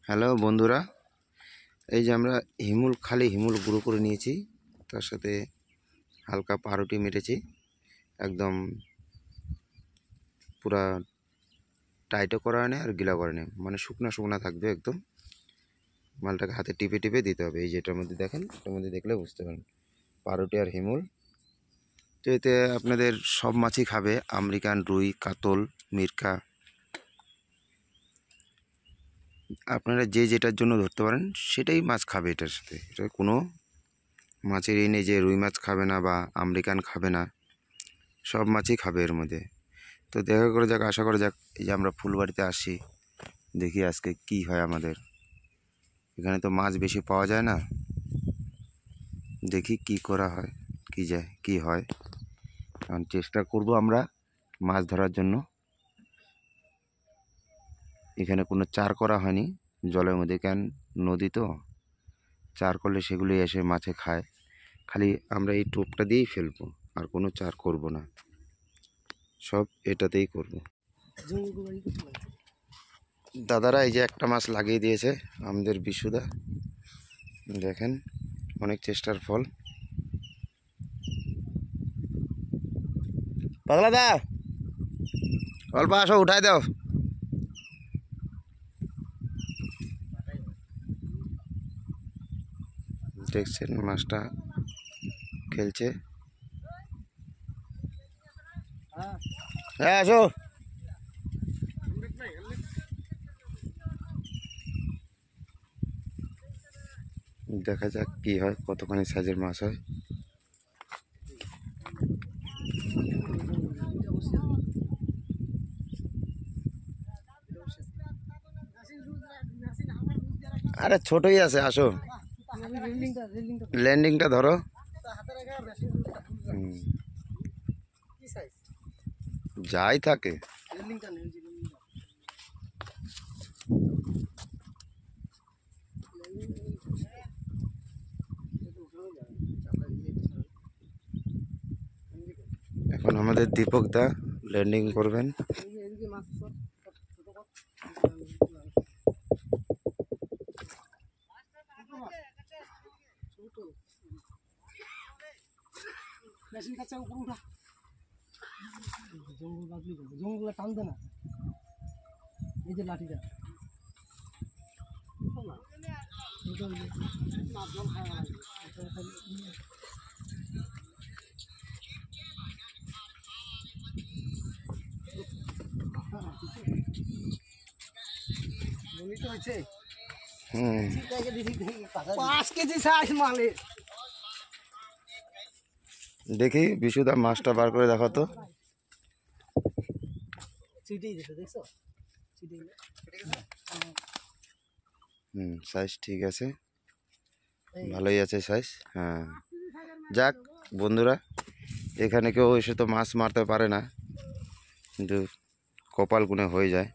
Hello বন্ধুরা, এই যে আমরা খালি হিমুল গুঁড়ো করে নিয়েছি, তার সাথে হালকা পাউরুটি মেটেছি। একদম পুরা টাইটও করা নেই আর গিলা করা নেই, মানে শুকনা শুকনা থাকবে একদম। মালটাকে হাতে টিপে টিপে দিতে হবে। এই যেটার মধ্যে দেখেন, এটার মধ্যে দেখলে বুঝতে পারেন পাউরুটি আর হিমুল। তো এতে আপনাদের সব মাছই খাবে, আমেরিকান, রুই, কাতল, মিরকা, আপনারা যে যেটার জন্য ধরতে পারেন সেটাই মাছ খাবে এটার সাথে। এটা কোনো মাছের এই নেই যে রুই মাছ খাবে না বা আমেরিকান খাবে না, সব মাছই খাবে এর মধ্যে। তো দেখা করে যাক, আশা করা যাক। এই যে আমরা ফুলবাড়িতে আসি, দেখি আজকে কি হয় আমাদের এখানে। তো মাছ বেশি পাওয়া যায় না, দেখি কি করা হয়, কি হয়। কারণ চেষ্টা করব আমরা মাছ ধরার জন্য। এখানে কোনো চার করা হয়নি জলের মধ্যে, কেন নদী তো, চার করলে সেগুলি এসে মাছে খায়। খালি আমরা এই টোপটা দিয়েই ফেলবো, আর কোনো চার করব না, সব এটাতেই করব। দাদারা এই যে একটা মাছ লাগিয়ে দিয়েছে আমাদের বিশুদা, দেখেন অনেক চেষ্টার ফল। পাগলা দা, অল্প আসো, উঠাই দাও। দেখছেন মাছটা খেলছে। হ্যাঁ আসো। দেখা যাক কি হয়, কতখানি সাইজের মাছ হয়। আরে ছোটই আছে, আসো। ল্যান্ডিংটা ধরো। যাই থাকে। এখন আমাদের দীপক দা ল্যান্ডিং করবেন। জঙ্গল টানবে না, এই যে লাঠিটা হয়েছে। 5 কেজি সাইজ মালের। দেখি বিশুদা মাছটা বার করে দেখো তো। সাইজ ঠিক আছে, ভালোই আছে সাইজ। হ্যাঁ, যাক বন্ধুরা, এখানে কেউ এসে তো মাছ মারতে পারে না, কিন্তু কপাল গুনে হয়ে যায়।